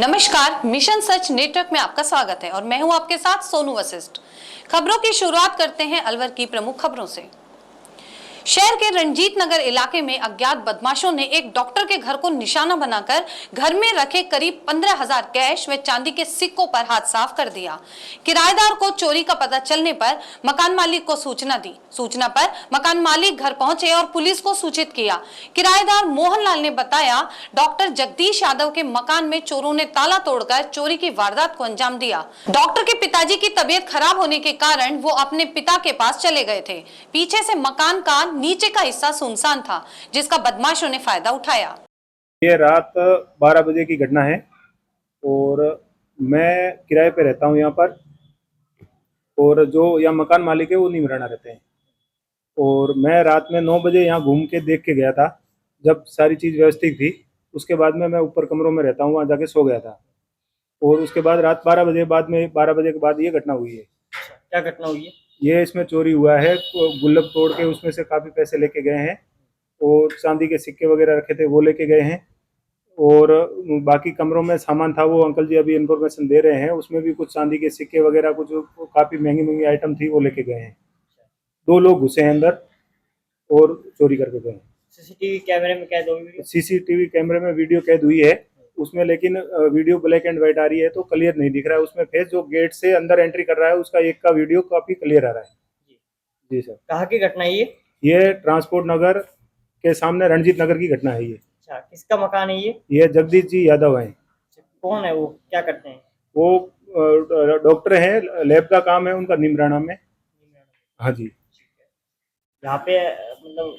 नमस्कार, मिशन सच नेटवर्क में आपका स्वागत है और मैं हूं आपके साथ सोनू वशिष्ठ। खबरों की शुरुआत करते हैं अलवर की प्रमुख खबरों से। शहर के रंजीत नगर इलाके में अज्ञात बदमाशों ने एक डॉक्टर के घर को निशाना बनाकर घर में रखे करीब 15,000 कैश व चांदी के सिक्कों पर हाथ साफ कर दिया। किराएदार को चोरी का पता चलने पर मकान मालिक को सूचना दी। सूचना पर मकान मालिक घर पहुंचे और पुलिस को सूचित किया। किराएदार मोहनलाल ने बताया, डॉक्टर जगदीश यादव के मकान में चोरों ने ताला तोड़कर चोरी की वारदात को अंजाम दिया। डॉक्टर के पिताजी की तबीयत खराब होने के कारण वो अपने पिता के पास चले गए थे। पीछे से मकान का नीचे का हिस्सा सुनसान था, जिसका बदमाशों ने फायदा उठाया। ये रात 12 बजे की घटना है और मैं किराए पे रहता हूँ यहाँ पर, और जो यहाँ मकान मालिक है वो नीमराना रहते हैं। और मैं रात में 9 बजे यहाँ घूम के देख के गया था, जब सारी चीज़ व्यवस्थित थी। उसके बाद में मैं ऊपर कमरों में रहता हूँ, वहाँ जाके सो गया था। और उसके बाद रात 12 बजे के बाद ये घटना हुई है। क्या घटना हुई है? ये इसमें चोरी हुआ है, गुल्लक तोड़ के उसमें से काफ़ी पैसे लेके गए हैं और चांदी के सिक्के वगैरह रखे थे वो लेके गए हैं। और बाकी कमरों में सामान था, वो अंकल जी अभी इन्फॉर्मेशन दे रहे हैं। उसमें भी कुछ चांदी के सिक्के वगैरह, कुछ काफ़ी महंगी आइटम थी, वो लेके गए हैं। 2 लोग घुसे हैं अंदर और चोरी करके गए हैं। सीसीटीवी कैमरे में कैद हुई? सीसीटीवी कैमरे में वीडियो कैद हुई है उसमें, लेकिन वीडियो ब्लैक एंड व्हाइट आ रही है तो क्लियर नहीं दिख रहा है उसमें फेस। जो गेट से अंदर एंट्री कर रहा है उसका एक का वीडियो काफ़ी क्लियर आ रहा है। जी सर। कहाँ की घटना है ये ट्रांसपोर्ट नगर के सामने रणजीत नगर की घटना है। ये अच्छा, किसका मकान है ये जगदीश जी यादव हैं। कौन है वो, क्या करते हैं? वो डॉक्टर हैं, लैब का काम है उनका नीमराना में। हाँ जी। यहाँ पे मतलब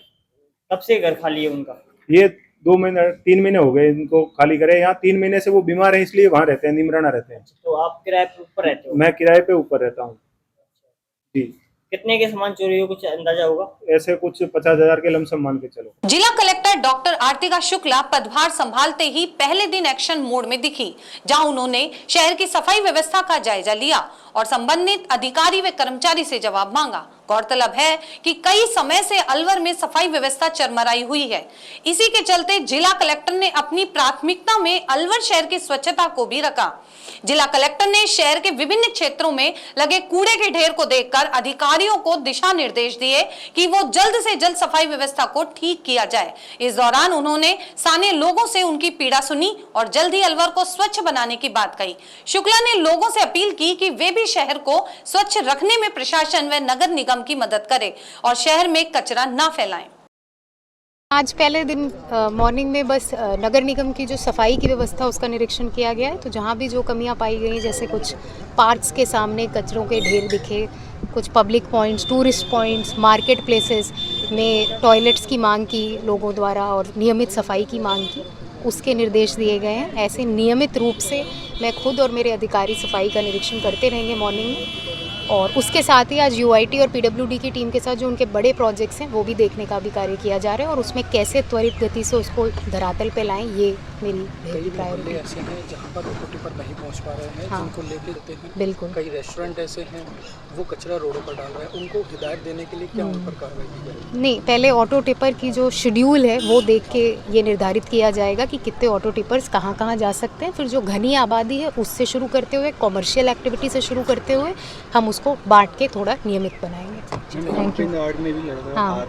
कब से घर खाली है उनका? ये 3 महीने हो गए इनको खाली करे। यहाँ 3 महीने से वो बीमार है, इसलिए वहाँ रहते हैं, नीमराना रहते हैं। तो आप किराए पे ऊपर रहते हो? मैं किराए पे ऊपर रहता हूँ जी। कितने के सामान चोरी हो, कुछ अंदाजा होगा? ऐसे कुछ 50,000 के लमसम मान के चलो। जिला कलेक्टर डॉक्टर आरतिका शुक्ला पदभार संभालते ही पहले दिन एक्शन मोड में दिखी, जहां उन्होंने शहर की सफाई व्यवस्था का जायजा लिया और संबंधित अधिकारी व कर्मचारी से जवाब मांगा। गौरतलब है कि कई समय से अलवर में सफाई व्यवस्था चरमराई हुई है। इसी के चलते जिला कलेक्टर ने अपनी प्राथमिकता में अलवर शहर की स्वच्छता को भी रखा। जिला कलेक्टर ने शहर के विभिन्न क्षेत्रों में लगे कूड़े के ढेर को देखकर अधिकारियों को दिशा निर्देश दिए कि वो जल्द से जल्द सफाई व्यवस्था को ठीक किया जाए। इस दौरान उन्होंने स्थानीय लोगों से उनकी पीड़ा सुनी और जल्द ही अलवर को स्वच्छ बनाने की बात कही। शुक्ला ने लोगों से अपील की कि वे भी शहर को स्वच्छ रखने में प्रशासन व नगर निगम की मदद करें और शहर में कचरा न फैलाएं। आज पहले दिन मॉर्निंग में बस नगर निगम की जो सफाई की व्यवस्था उसका निरीक्षण किया गया है। तो जहाँ भी जो कमियाँ पाई गई, जैसे कुछ पार्क्स के सामने कचरों के ढेर दिखे, कुछ public points, tourist points, market places में टॉयलेट्स की मांग की लोगों द्वारा और नियमित सफाई की मांग की, उसके निर्देश दिए गए हैं। ऐसे नियमित रूप से मैं खुद और मेरे अधिकारी सफाई का निरीक्षण करते रहेंगे मॉर्निंग में। और उसके साथ ही आज यूआईटी और पीडब्ल्यूडी की टीम के साथ जो उनके बड़े प्रोजेक्ट्स हैं वो भी देखने का भी कार्य किया जा रहा है और उसमें कैसे त्वरित गति से उसको धरातल पे लाएं, ये मेरी पहली प्रायोरिटी है। ऐसे हैं जहाँ पर ऑटो टिपर नहीं पहुँच पा रहे हैं, हाँ, जिनको लेके देते हैं। बिल्कुल। कई रेस्टोरेंट ऐसे हैं वो कचरा रोडों पर डाल रहे हैं, उनको हिदायत देने के लिए क्या उन पर कार्रवाई की जाएगी? नहीं, पहले ऑटो टिपर की जो शेड्यूल है वो देख के ये निर्धारित किया जाएगा कि कितने ऑटो टिपर्स कहाँ कहाँ जा सकते हैं। फिर जो घनी आबादी है उससे शुरू करते हुए, कॉमर्शियल एक्टिविटी से शुरू करते हुए हम उसको बांट के थोड़ा नियमित बनाएंगे। Thank you. हाँ,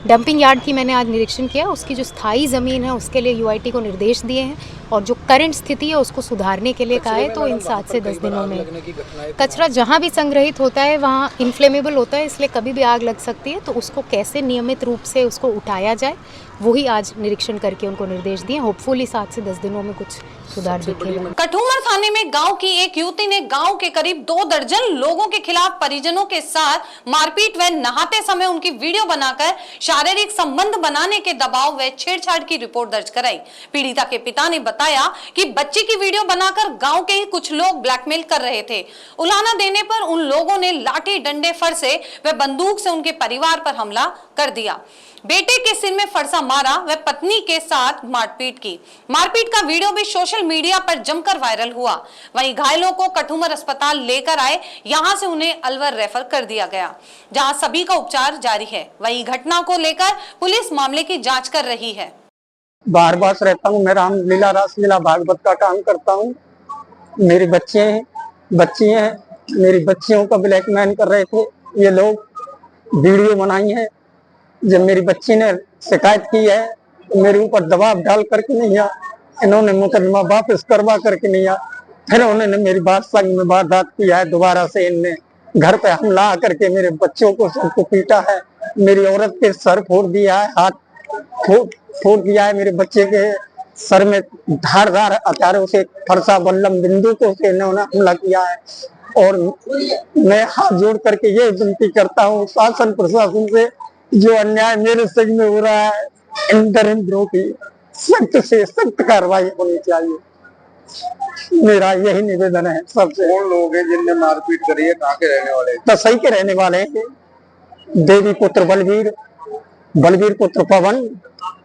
डंपिंग यार्ड की मैंने आज निरीक्षण किया। उसकी जो स्थायी ज़मीन है उसके लिए यूआईटी को निर्देश दिए हैं और जो करंट स्थिति है उसको सुधारने के लिए कहा है। तो इन 7 से 10 दिनों में कचरा जहाँ भी संग्रहित होता है वहाँ इन्फ्लेमेबल होता है, इसलिए कभी भी आग लग सकती है। तो उसको कैसे नियमित रूप से उसको उठाया जाए वही आज निरीक्षण करके उनको निर्देश दिए। होपफुली 7 से 10 दिनों में कुछ सुधार दिखेगा। कठुमर थाने में गांव की एक युवती ने गांव के करीब 2 दर्जन लोगों के खिलाफ परिजनों के साथ मारपीट व नहाते समय उनकी वीडियो बनाकर शारीरिक संबंध बनाने के दबाव व छेड़छाड़ की रिपोर्ट दर्ज कराई। पीड़िता के पिता ने बताया कि बच्ची की वीडियो बनाकर गांव के ही कुछ लोग ब्लैकमेल कर रहे थे। उलाहना देने पर उन लोगों ने लाठी, डंडे, फरसे व बंदूक से उनके परिवार पर हमला कर दिया। बेटे के सिर में फरसा मारा व पत्नी के साथ मारपीट की। मारपीट का वीडियो भी सोशल मीडिया पर जमकर वायरल हुआ। वहीं घायलों को कठुमर अस्पताल लेकर आए, यहां से उन्हें अलवर रेफर कर दिया गया, जहां सभी का उपचार जारी है। वहीं घटना को लेकर पुलिस मामले की जांच कर रही है। बाहर बास रहता हूँ। मैं रामलीला रासलीला भागवत का काम करता हूँ। मेरे बच्चे हैं, बच्ची हैं। मेरी बच्चियों का ब्लैकमेल कर रहे थे ये लोग, वीडियो बनाई है। जब मेरी बच्ची ने शिकायत की है तो मेरे ऊपर दबाव डाल करके नहीं आ, इन्होंने मुकदमा वापस करवा करके नहीं आ, फिर उन्होंने मेरी बात संग में वारदात किया है। दोबारा से इनने घर पे हमला आकर के मेरे बच्चों को सबको पीटा है। मेरी औरत के सर फोड़ दिया है, हाथ फोड़ दिया है। मेरे बच्चे के सर में धारदार हथियारों से फरसा बल्लम बंदूकों से इन्होंने हमला किया है। और मैं हाथ जोड़ करके ये विनती करता हूँ शासन प्रशासन से, जो अन्याय मेरे संग में हो रहा है इन दरिंद्रों की सख्त से सख्त कार्रवाई होनी चाहिए। मेरा यही निवेदन है सबसे। कौन लोग हैं जिनने मारपीट करी है, कहाँ के रहने वाले हैं? तसई के रहने वाले हैं। देवी पुत्र बलवीर, बलवीर पुत्र पवन,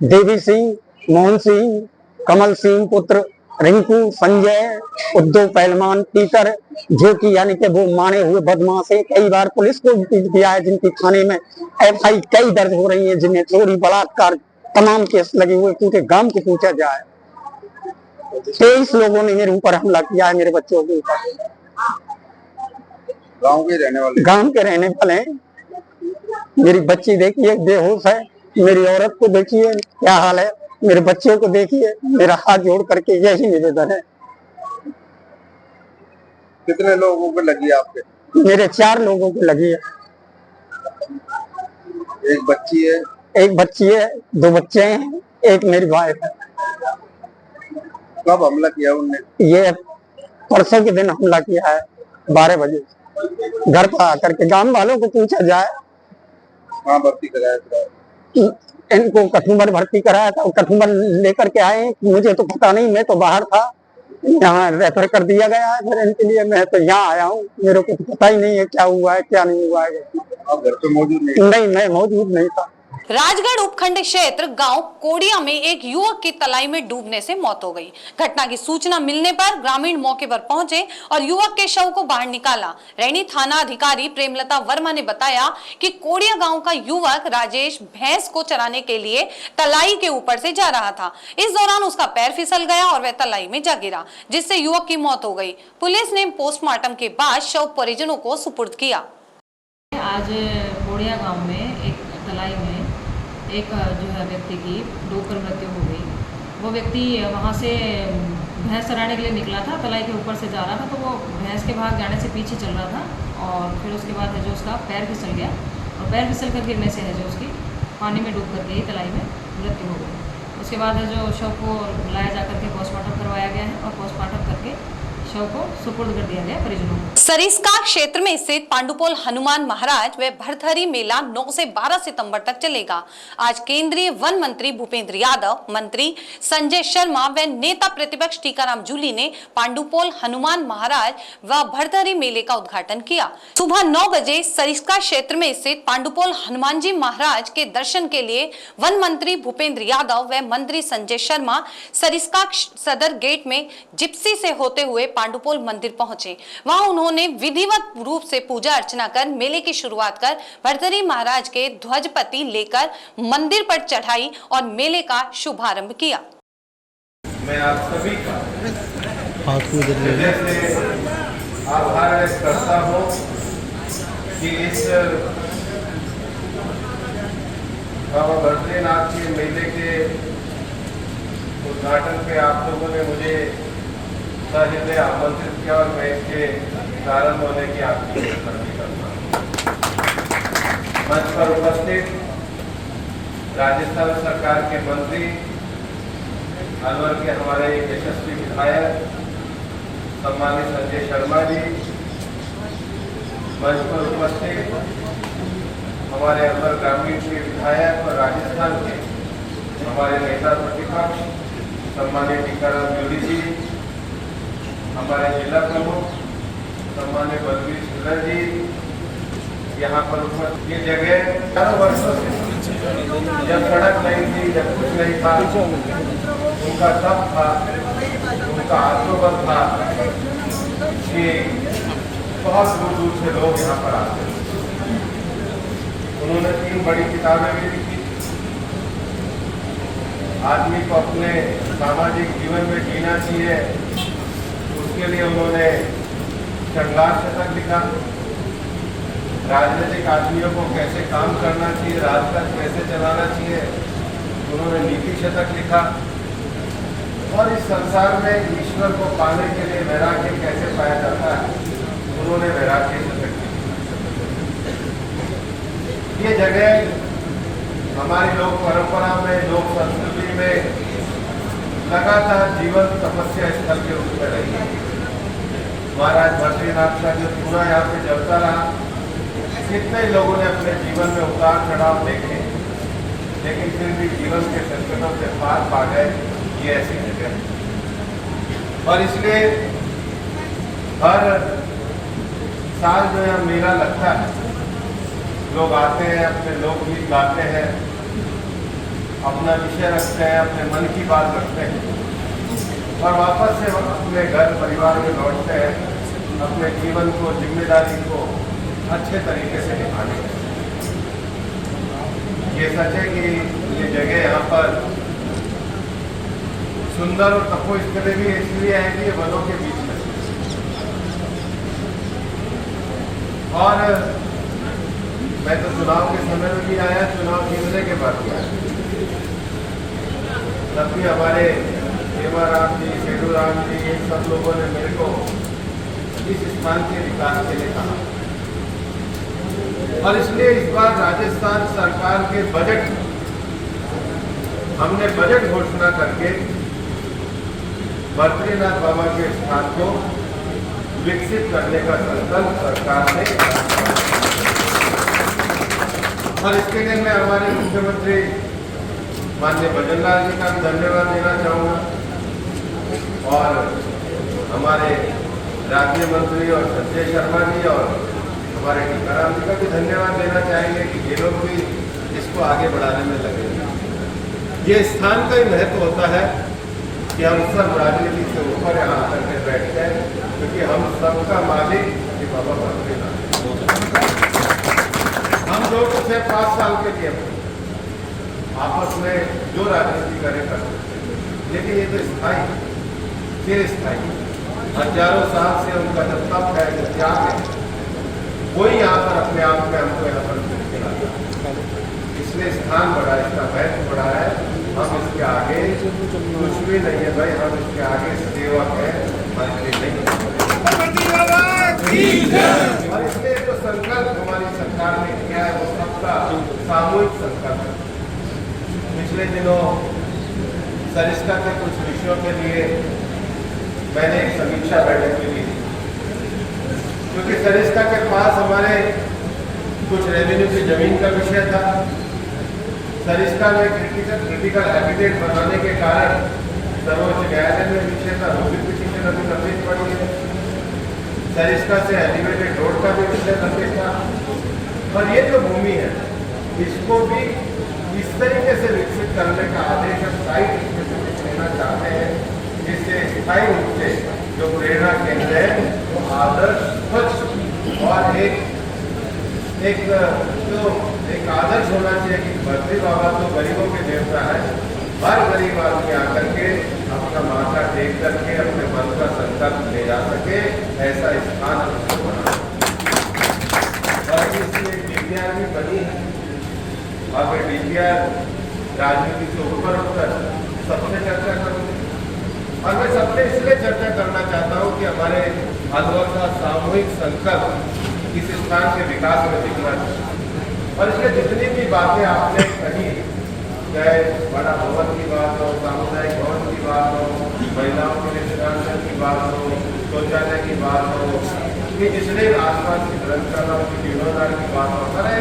देवी सिंह, मोहन सिंह, कमल सिंह पुत्र रिंकू, संजय, उद्धव पहलवान, पीटर, जो कि यानी कि वो माने हुए बदमाश है। कई बार पुलिस को भी दिया है, जिनकी थाने में एफआई कई दर्ज हो रही है, जिन्हें चोरी बलात्कार तमाम केस लगे हुए। क्योंकि गांव को पूछा जाए 23 लोगों ने मेरे ऊपर हमला किया है, मेरे बच्चों के ऊपर। गांव के रहने वाले? गांव के रहने वाले हैं। मेरी बच्ची देखिए बेहोश है, मेरी औरत को देखिए क्या हाल है, मेरे बच्चों को देखिए। मेरा हाथ जोड़ करके यही निवेदन है। कितने लोगों को लगी आपके? मेरे 4 लोगों को लगी है। एक बच्ची है? एक बच्ची है, 2 बच्चे हैं, एक मेरी वाइफ है। कब हमला किया उनने? ये परसों के दिन हमला किया है 12 बजे। घर पर आकर के गांव वालों को पूछा जाए। कहाँ भर्ती कराया था? इनको कठुमर भर्ती कराया था, कठुमर लेकर के आए। मुझे तो पता नहीं, मैं तो बाहर था। यहाँ रेफर कर दिया गया है फिर इनके लिए। मैं तो यहाँ आया हूँ, मेरे को तो पता ही नहीं है क्या हुआ है क्या नहीं हुआ है। आप घर पे मौजूद नहीं? नहीं, मैं मौजूद नहीं था। राजगढ़ उपखंड क्षेत्र गांव कोड़िया में एक युवक की तलाई में डूबने से मौत हो गई। घटना की सूचना मिलने पर ग्रामीण मौके पर पहुंचे और युवक के शव को बाहर निकाला। रैनी थाना अधिकारी प्रेमलता वर्मा ने बताया कि कोड़िया गांव का युवक राजेश भैंस को चराने के लिए तलाई के ऊपर से जा रहा था। इस दौरान उसका पैर फिसल गया और वह तलाई में जा गिरा, जिससे युवक की मौत हो गई। पुलिस ने पोस्टमार्टम के बाद शव परिजनों को सुपुर्द किया। आज कोड़िया गांव में एक तलाई में एक जो है व्यक्ति की डूबकर मृत्यु हो गई। वो व्यक्ति वहाँ से भैंस चराने के लिए निकला था, तलाई के ऊपर से जा रहा था, तो वो भैंस के भाग जाने से पीछे चल रहा था और फिर उसके बाद है जो उसका पैर फिसल गया और पैर फिसल कर गिरने से है जो उसकी पानी में डूब करके ही तलाई में मृत्यु हो गई। उसके बाद है जो शव को लाया जा करके पोस्टमार्टम करवाया गया है और पोस्टमार्टम करके शव को सुपुर्द कर दिया गया परिजनों को। सरिस्का क्षेत्र में स्थित पांडुपोल हनुमान महाराज व भरथरी मेला 9 से 12 सितंबर तक चलेगा। आज केंद्रीय वन मंत्री भूपेंद्र यादव, मंत्री संजय शर्मा व नेता प्रतिपक्ष टीकाराम जूली ने पांडुपोल हनुमान महाराज व भरथरी मेले का उद्घाटन किया। सुबह 9 बजे सरिस्का क्षेत्र में स्थित पांडुपोल हनुमान जी महाराज के दर्शन के लिए वन मंत्री भूपेंद्र यादव व मंत्री संजय शर्मा सरिस्का सदर गेट में जिप्सी से होते हुए पांडुपोल मंदिर पहुंचे। वहां उन्होंने विधिवत रूप से पूजा अर्चना कर मेले की शुरुआत कर भरथरी महाराज के ध्वजपति लेकर मंदिर पर चढ़ाई और मेले का शुभारंभ किया। मैं आप सभी का हृदय से आभार व्यक्त करता हूँ कि इस बाबा बद्रीनाथ के मेले के उद्घाटन पे आप लोगों ने मुझे सहृदय आमंत्रित किया और मैं इसके प्रारंभ होने की आपकी प्रतीक्षा करता हूँ। मंच पर उपस्थित राजस्थान सरकार के मंत्री, अलवर के हमारे यशस्वी विधायक सम्मानित संजय शर्मा जी, मंच पर उपस्थित हमारे अलवर ग्रामीण के विधायक और राजस्थान के हमारे नेता प्रतिपक्ष सम्मानित टीकाराम जूली जी, हमारे जिला प्रमुख सम्मानित बलवीर सुंदर जी, यहाँ पर उपस्थित। ये जगह 4 वर्षों से जब सड़क नहीं थी, जब कुछ नहीं था, उनका तप था, उनका आत्मबल था कि बहुत दूर दूर से लोग यहाँ पर आते हैं। उन्होंने 3 बड़ी किताबें भी लिखी। आदमी को अपने सामाजिक जीवन में जीना चाहिए, उसके लिए उन्होंने श्रृंगार शतक लिखा। राजनीतिक आदमियों को कैसे काम करना चाहिए, राजकाज कैसे चलाना चाहिए, उन्होंने नीति शतक लिखा। और इस संसार में ईश्वर को पाने के लिए वैराग्य कैसे पाया जाता है, उन्होंने वैराग्य शतक लिखा। ये जगह हमारी लोक परंपरा में, लोक संस्कृति में लगातार जीवन तपस्या स्थल के रूप में रही है। महाराज बद्रीनाथ का जो धुआं यहाँ पे जलता रहा, कितने लोगों ने अपने जीवन में उतार चढ़ाव देखे, लेकिन फिर भी जीवन के संकटों से पार पा गए। ये ऐसी जगह है। और इसलिए हर साल जो यहाँ मेला लगता है, लोग आते हैं, अपने लोकगीत गाते हैं, अपना विषय रखते हैं, अपने मन की बात रखते हैं और वापस से अपने घर परिवार में लौटते हैं, अपने जीवन को, जिम्मेदारी को अच्छे तरीके से निभाने। ये सच है कि ये जगह यहाँ पर सुंदर और तपोस्थली भी इसलिए है कि ये वनों के बीच में, और मैं तो चुनाव के समय में भी आया, चुनाव जीतने के बाद भी आया। तब भी हमारे हेमाराम जी, सेठूराम जी, इन सब लोगों ने मेरे को इस स्थान के विकास के लिए कहा। और इसलिए इस बार राजस्थान सरकार के बजट, हमने बजट घोषणा करके बद्रीनाथ बाबा के स्थान को विकसित करने का संकल्प सरकार ने किया। और इसके लिए मैं हमारे मुख्यमंत्री माननीय भजन लाल जी का भी धन्यवाद देना चाहूँगा और हमारे राज्य मंत्री और संजय शर्मा जी और हमारे टीकाराम जी का भी धन्यवाद देना चाहेंगे कि ये लोग भी इसको आगे बढ़ाने में लगे। ये स्थान का ही महत्व होता है कि हम सब राजनीति से ऊपर यहाँ आकर के बैठते हैं, क्योंकि हम सबका मालिक ये बाबा बद्रीनाथ। हम जो कुछ है 5 साल के लिए आपस में जो राजनीति करे कर सकते हैं, लेकिन ये तो स्थायी, चिर स्थायी, हजारों साल से उनका जो तप है, जो त्याग है, वही यहाँ पर अपने आप में हमको यहाँ पर मिलाता है। इसलिए स्थान बढ़ा, इसका महत्व बढ़ा है। हम इसके आगे कुछ भी नहीं है भाई, हम इसके आगे सेवक है, मंत्री नहीं है। और इसलिए जो संकल्प हमारी सरकार ने किया है, वो सबका सामूहिक संकल्प है। पिछले दिनों सरिस्का के कुछ विषयों के लिए मैंने एक समीक्षा बैठक भी ली, क्योंकि सरिस्का के पास हमारे कुछ रेवेन्यू की जमीन का विषय था। सरिस्का में क्रिटिकल हैबिटेट बनाने के कारण सर्वोच्च न्यायालय में विषय था, वो भी पिटीशन अभी लंबित पड़ी है। सरिस्का से एलिवेटेड रोड का भी विषय लंबित था। और ये जो भूमि है, इसको भी इस तरीके से विकसित करने का आदेश हम साइट लेना चाहते हैं, जिससे स्थायी रूप से जो प्रेरणा केंद्र है वो आदर्श, स्वच्छ और एक आदर्श होना चाहिए कि बद्री बाबा तो गरीबों के देवता है। हर गरीब आदमी आकर के अपना माथा टेक करके अपने मन का संकल्प ले जा सके, ऐसा स्थान हमको बना। और इसलिए DPR भी बनी है। अब DPR राजनीति से ऊपर उठकर सबसे चर्चा करूँगी, और मैं सबसे इसलिए चर्चा करना चाहता हूँ कि हमारे अलवर का सामूहिक संकल्प इस स्थान के विकास में दिखना चाहिए। और इसलिए जितनी भी बातें आपने कही, चाहे बड़ा भवन की बात हो, सामुदायिक भवन की बात हो, महिलाओं के लिए शिक्षांचल की बात हो, शौचालय की बात हो, कि जिसने आसपास की धर्मशालाओं की जीर्णोद्धार की बात हो, सारे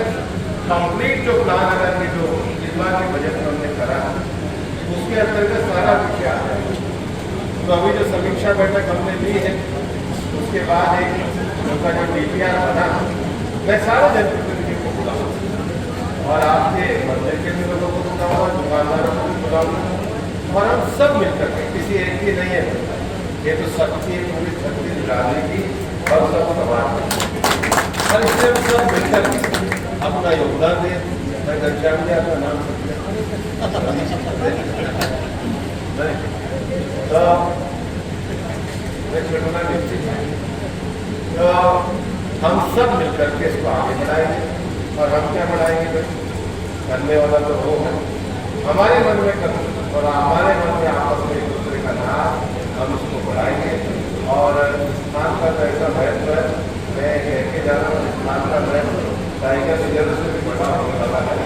कंप्लीट जो प्लान अगर ये जो इस बार के बजट में हमने करा, उसके अंतर्गत सारा विषय आता है। तो अभी जो समीक्षा बैठक हमने ली है, उसके बाद एक उनका जो DPR बना, मैं सारे जनप्रतिनिधियों को बुलाऊंगा और आपके मंदिर के भी लोगों को बुलाऊंगा, दुकानदारों को भी बुलाऊंगा, और हम सब मिलकर के, किसी एक की नहीं है, ये तो सबकी पूरी शक्ति राजनीति और सब समाज, और इसलिए हम सब मिलकर अपना योगदान दें। मैं घनश्याम जी आपका नाम नहीं तो मैं छोटना व्यक्ति तो हम सब मिलकर के इसको आगे बढ़ाएंगे। और हम क्या बढ़ाएंगे? करने वाला तो वो है, हमारे मन में कदम और हमारे मन में आपस में एक दूसरे का नाम, हम उसको बढ़ाएंगे। और स्थान का ऐसा महत्व है, मैं कह के जा रहा हूँ, स्थान का महत्व टाइगर रिजर्व से भी बड़ा होने वाला है।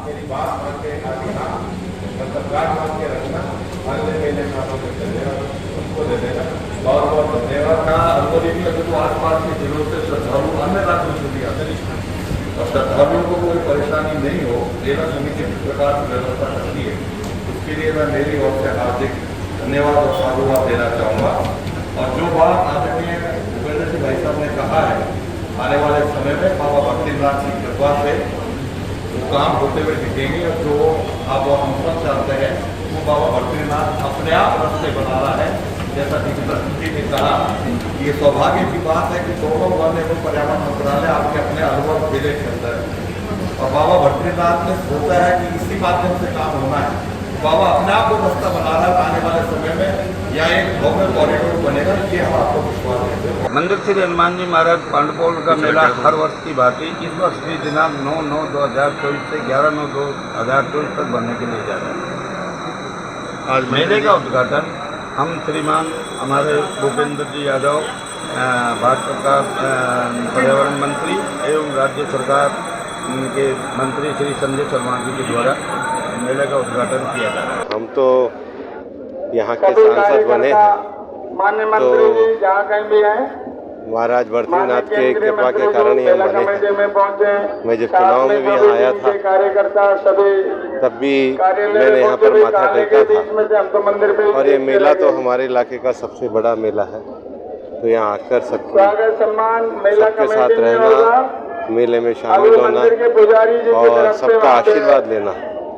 मेरी बात मान के आगे हाँ मतलब गाठ मान के रखना, अगले महीने खानों के चलेगा उनको दे देना। बहुत बहुत धन्यवाद। अरवली में तो आसपास के जिलों से श्रद्धालु अन्य राज्यों से भी आते हैं और श्रद्धालुओं को कोई परेशानी नहीं हो, मेला समिति किस प्रकार की व्यवस्था करती है, उसके लिए मैं मेरी ओर से हार्दिक धन्यवाद और साधुवाद देना चाहूँगा। और जो बात आदरणीय भूपेंद्र सिंह भाई साहब ने कहा है, आने वाले समय में बाबा भक्तिनाथ की कृपा से वो काम होते हुए दिखेंगे। और जो आप हम सब चाहते हैं वो बाबा भक्तिनाथ अपने आप रास्ते बना रहा है। जैसा जी ने कहा, ये सौभाग्य की बात है कि दोनों वन एवं पर्यावरण मंत्रालय आपके अपने अनुभव जिले के अंदर है और बाबा भट्टीनाथ ने सोचा है कि इसी माध्यम से काम होना है। बाबा अपने आप को रास्ता बना रहा है, आने वाले समय में या एक भव्य कॉरिडोर बनेगा, ये हम आपको विश्वास देते हैं। मंदिर श्री हनुमान जी महाराज पांडुपोल का मेला हर वर्ष की भांति इस वर्ष भी दिनांक 9/9/2024 से 11/9/2024 तक बनने के लिए जा रहा है। आज मेले का उद्घाटन हम श्रीमान हमारे भूपेंद्र जी यादव, भारत सरकार पर्यावरण मंत्री एवं राज्य सरकार के मंत्री श्री संजय शर्मा जी के द्वारा मेले का उद्घाटन किया जा रहा है। हम तो यहाँ के सांसद बने हैं, तो महाराज भट्टीनाथ के कृपा के कारण ही हम बने हैं। मैं जब चुनाव में भी यहाँ आया था तब भी मैंने यहाँ पर माथा टेका था। और ये मेला तो हमारे इलाके का सबसे बड़ा मेला है, तो यहाँ आकर सबके साथ रहना, मेले में शामिल होना और सबका आशीर्वाद लेना,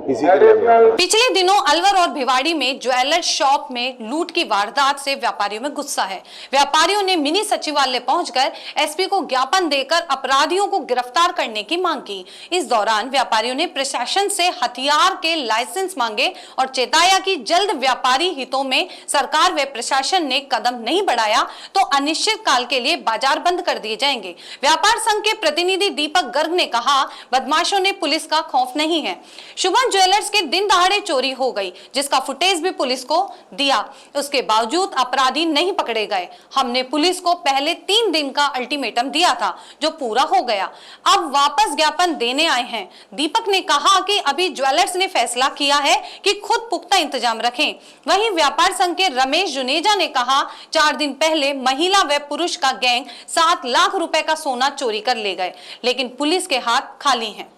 इसी के लिए। पिछले दिनों अलवर और भिवाड़ी में ज्वेलर शॉप में लूट की वारदात से व्यापारियों में गुस्सा है। व्यापारियों ने मिनी सचिवालय पहुंचकर एसपी को ज्ञापन देकर अपराधियों को गिरफ्तार करने की मांग की। इस दौरान व्यापारियों ने प्रशासन से हथियार के लाइसेंस मांगे और चेताया कि जल्द व्यापारी हितों में सरकार व प्रशासन ने कदम नहीं बढ़ाया तो अनिश्चित काल के लिए बाजार बंद कर दिए जाएंगे। व्यापार संघ के प्रतिनिधि दीपक गर्ग ने कहा, बदमाशों ने पुलिस का खौफ नहीं है। शुभम ज्वेलर्स के दिन दहाड़े चोरी हो गई, जिसका फुटेज भी पुलिस को दिया, उसके बावजूद अपराधी नहीं पकड़े गए। हमने पुलिस को पहले 3 दिन का अल्टीमेटम दिया था, जो पूरा हो गया। अब वापस ज्ञापन देने आए हैं। दीपक ने कहा कि अभी ज्वेलर्स ने फैसला किया है कि खुद पुख्ता इंतजाम रखें। वहीं व्यापार संघ के रमेश जुनेजा ने कहा, 4 दिन पहले महिला व पुरुष का गैंग 7 लाख रुपए का सोना चोरी कर ले गए, लेकिन पुलिस के हाथ खाली हैं।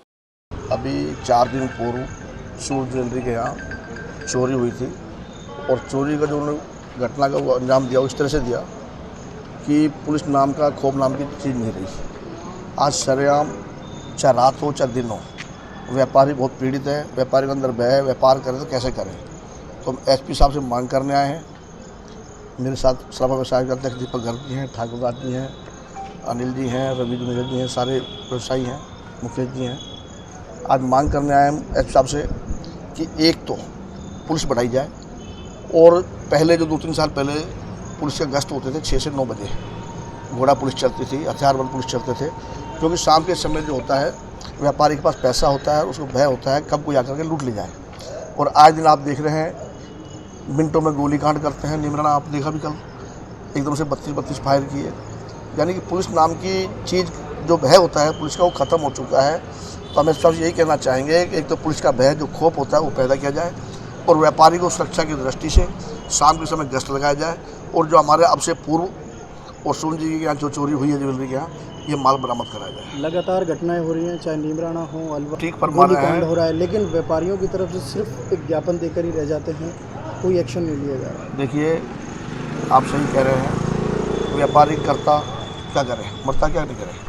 अभी 4 दिन पूर्व सूर ज्वेलरी के यहाँ चोरी हुई थी और चोरी का जो उन्होंने घटना का वो अंजाम दिया, इस तरह से दिया कि पुलिस नाम का खौफ नाम की चीज़ नहीं रही। आज सरेआम चाहे रात हो चाहे दिन हो, व्यापारी बहुत पीड़ित है। व्यापारी के अंदर भय है, व्यापार करें तो कैसे करें। तो हम एसपी साहब से मांग करने आए हैं। मेरे साथ सभा व्यवसाय के अध्यक्ष दीपक गर्ग जी हैं, ठाकुर राज जी हैं, अनिल जी हैं, रवि जुनेजा जी हैं, सारे व्यवसायी हैं, मुकेश जी हैं। आज मांग करने आए हम एसपी साहब से कि एक तो पुलिस बढ़ाई जाए और पहले जो 2-3 साल पहले पुलिस के गश्त होते थे 6 से 9 बजे, घोड़ा पुलिस चलती थी, हथियारबंद पुलिस चलते थे, क्योंकि शाम के समय जो होता है व्यापारी के पास पैसा होता है, उसको भय होता है कब कोई आकर के लूट ले जाए। और आज दिन आप देख रहे हैं मिनटों में गोली कांड करते हैं। निमराना आप देखा भी कल एकदम से 32 फायर किए। यानी कि पुलिस नाम की चीज़ जो भय होता है पुलिस का, वो ख़त्म हो चुका है। तो हम इस सबसे यही कहना चाहेंगे कि एक तो पुलिस का भय जो खौफ होता है वो पैदा किया जाए और व्यापारी को सुरक्षा की दृष्टि से शाम के समय गश्त लगाया जाए। और जो हमारे अब से पूर्व और सोन जी के यहाँ जो चोरी हुई है ज्वेलरी के यहाँ, ये माल बरामद कराया जाए। लगातार घटनाएं हो रही हैं, चाहे नीमराना हो, अलवर, ठीक पर गोलीकांड हो रहा है, लेकिन व्यापारियों की तरफ से सिर्फ एक ज्ञापन देकर ही रह जाते हैं, कोई एक्शन नहीं लिया जा रहा। देखिए, आप सही कह रहे हैं, व्यापारी करता क्या करे, मरता क्या नहीं करे।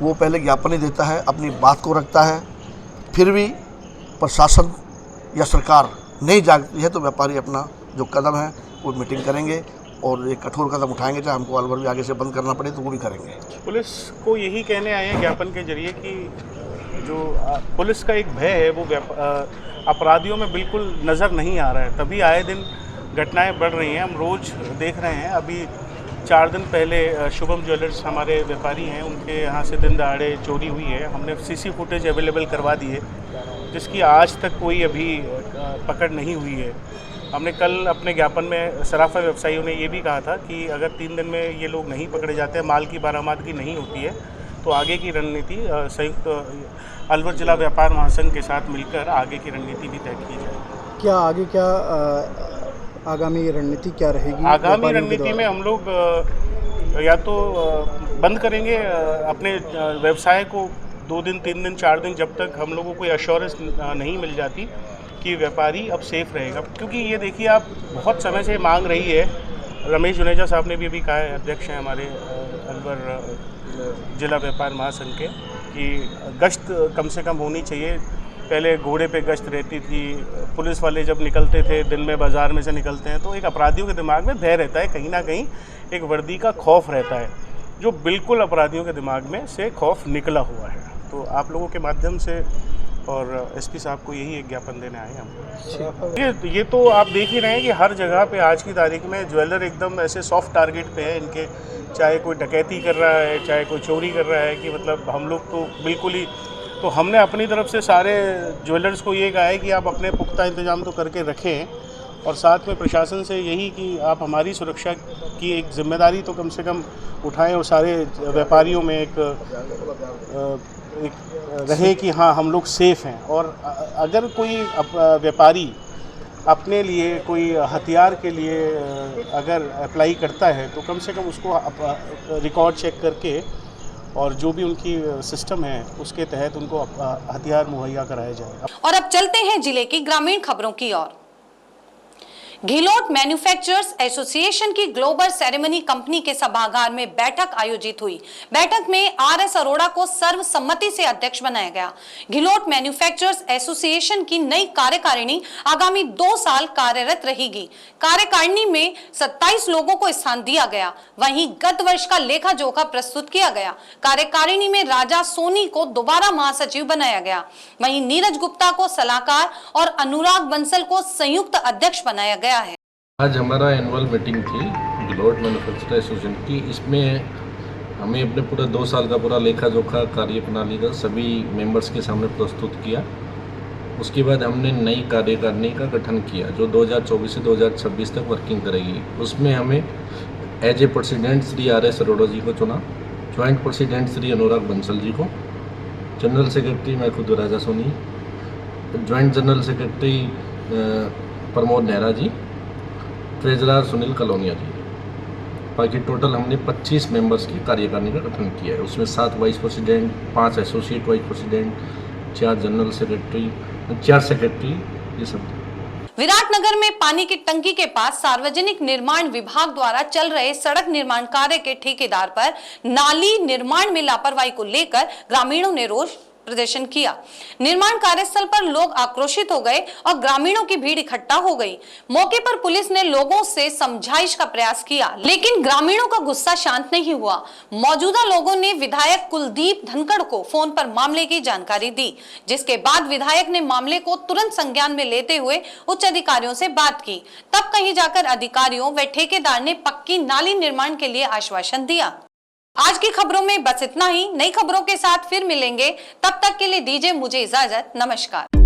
वो पहले ज्ञापन ही देता है, अपनी बात को रखता है, फिर भी प्रशासन या सरकार नहीं जागती है तो व्यापारी अपना जो कदम है वो मीटिंग करेंगे और एक कठोर कदम उठाएंगे, चाहे हमको अलवर भी आगे से बंद करना पड़े तो वो भी करेंगे। पुलिस को यही कहने आए हैं ज्ञापन के जरिए कि जो पुलिस का एक भय है वो अपराधियों में बिल्कुल नज़र नहीं आ रहा है, तभी आए दिन घटनाएं बढ़ रही हैं। हम रोज़ देख रहे हैं, अभी 4 दिन पहले शुभम ज्वेलर्स हमारे व्यापारी हैं, उनके यहाँ से दिन दहाड़े चोरी हुई है। हमने सीसी फुटेज अवेलेबल करवा दी है, जिसकी आज तक कोई अभी पकड़ नहीं हुई है। हमने कल अपने ज्ञापन में सराफा व्यवसायियों ने ये भी कहा था कि अगर 3 दिन में ये लोग नहीं पकड़े जाते हैं, माल की बरामदगी नहीं होती है, तो आगे की रणनीति संयुक्त अलवर जिला व्यापार महासंघ के साथ मिलकर आगे की रणनीति भी तय की जाएगी। क्या आगे क्या आगामी रणनीति क्या रहेगी? आगामी रणनीति में हम लोग या तो बंद करेंगे अपने व्यवसाय को 2 दिन 3 दिन 4 दिन, जब तक हम लोगों को एश्योरेंस नहीं मिल जाती कि व्यापारी अब सेफ रहेगा। क्योंकि ये देखिए, आप बहुत समय से मांग रही है, रमेश जुनेजा साहब ने भी अभी कहा है, अध्यक्ष हैं हमारे अलवर जिला व्यापार महासंघ के, कि गश्त कम से कम होनी चाहिए। पहले घोड़े पे गश्त रहती थी, पुलिस वाले जब निकलते थे दिन में, बाज़ार में से निकलते हैं, तो एक अपराधियों के दिमाग में भय रहता है, कहीं ना कहीं एक वर्दी का खौफ रहता है, जो बिल्कुल अपराधियों के दिमाग में से खौफ निकला हुआ है। तो आप लोगों के माध्यम से और एसपी साहब को यही एक ज्ञापन देने आए हम। ये तो आप देख ही रहे हैं कि हर जगह पे आज की तारीख में ज्वेलर एकदम ऐसे सॉफ्ट टारगेट पे है इनके, चाहे कोई डकैती कर रहा है, चाहे कोई चोरी कर रहा है, कि मतलब हम लोग तो बिल्कुल ही, तो हमने अपनी तरफ से सारे ज्वेलर्स को ये कहा है कि आप अपने पुख्ता इंतजाम तो करके रखें, और साथ में प्रशासन से यही कि आप हमारी सुरक्षा की एक जिम्मेदारी तो कम से कम उठाएं, और सारे व्यापारियों में एक रहे कि हाँ हम लोग सेफ़ हैं। और अगर कोई व्यापारी अपने लिए कोई हथियार के लिए अगर अप्लाई करता है, तो कम से कम उसको रिकॉर्ड चेक करके और जो भी उनकी सिस्टम है उसके तहत उनको हथियार मुहैया कराया जाए। और अब चलते हैं जिले की ग्रामीण खबरों की ओर। घिलोट मैन्युफैक्चरर्स एसोसिएशन की ग्लोबल सेरेमनी कंपनी के सभागार में बैठक आयोजित हुई। बैठक में आरएस अरोड़ा को सर्वसम्मति से अध्यक्ष बनाया गया। घिलोट मैन्युफैक्चरर्स एसोसिएशन की नई कार्यकारिणी आगामी 2 साल कार्यरत रहेगी। कार्यकारिणी में 27 लोगों को स्थान दिया गया। वहीं गत वर्ष का लेखा जोखा प्रस्तुत किया गया। कार्यकारिणी में राजा सोनी को दोबारा महासचिव बनाया गया। वहीं नीरज गुप्ता को सलाहकार और अनुराग बंसल को संयुक्त अध्यक्ष बनाया गया। आज हमारा एनुअल मीटिंग थी घिलोट मैन्युफैक्चरर एसोसिएशन की। इसमें हमें अपने पूरा 2 साल का पूरा लेखा जोखा कार्य प्रणाली का सभी मेंबर्स के सामने प्रस्तुत किया। उसके बाद हमने नई कार्यकारिणी का गठन किया जो 2024 से 2026 तक वर्किंग करेगी। उसमें हमें as a president Shri RS Arora ji को चुना, ज्वाइंट प्रेसिडेंट श्री अनुराग बंसल जी को, जनरल सेक्रेटरी मैं खुद Raja Soni, joint general secretary Pramod Nehra ji, treasurer Sunil Kalonia ji. बाकी टोटल हमने 25 मेंबर्स की कार्यकारिणी का गठन किया है। उसमें 7 vice president, 5 associate vice president, 4 general secretary, 4 secretary, ये सब। विराटनगर में पानी की टंकी के पास सार्वजनिक निर्माण विभाग द्वारा चल रहे सड़क निर्माण कार्य के ठेकेदार पर नाली निर्माण में लापरवाही को लेकर ग्रामीणों ने रोष प्रदर्शन किया। निर्माण कार्यस्थल पर लोग आक्रोशित हो गए और ग्रामीणों की भीड़ इकट्ठा हो गई। मौके पर पुलिस ने लोगों से समझाइश का प्रयास किया, लेकिन ग्रामीणों का गुस्सा शांत नहीं हुआ। मौजूदा लोगों ने विधायक कुलदीप धनखड़ को फोन पर मामले की जानकारी दी, जिसके बाद विधायक ने मामले को तुरंत संज्ञान में लेते हुए उच्च अधिकारियों से बात की। तब कहीं जाकर अधिकारियों व ठेकेदार ने पक्की नाली निर्माण के लिए आश्वासन दिया। आज की खबरों में बस इतना ही। नई खबरों के साथ फिर मिलेंगे, तब तक के लिए दीजिए मुझे इजाजत। नमस्कार।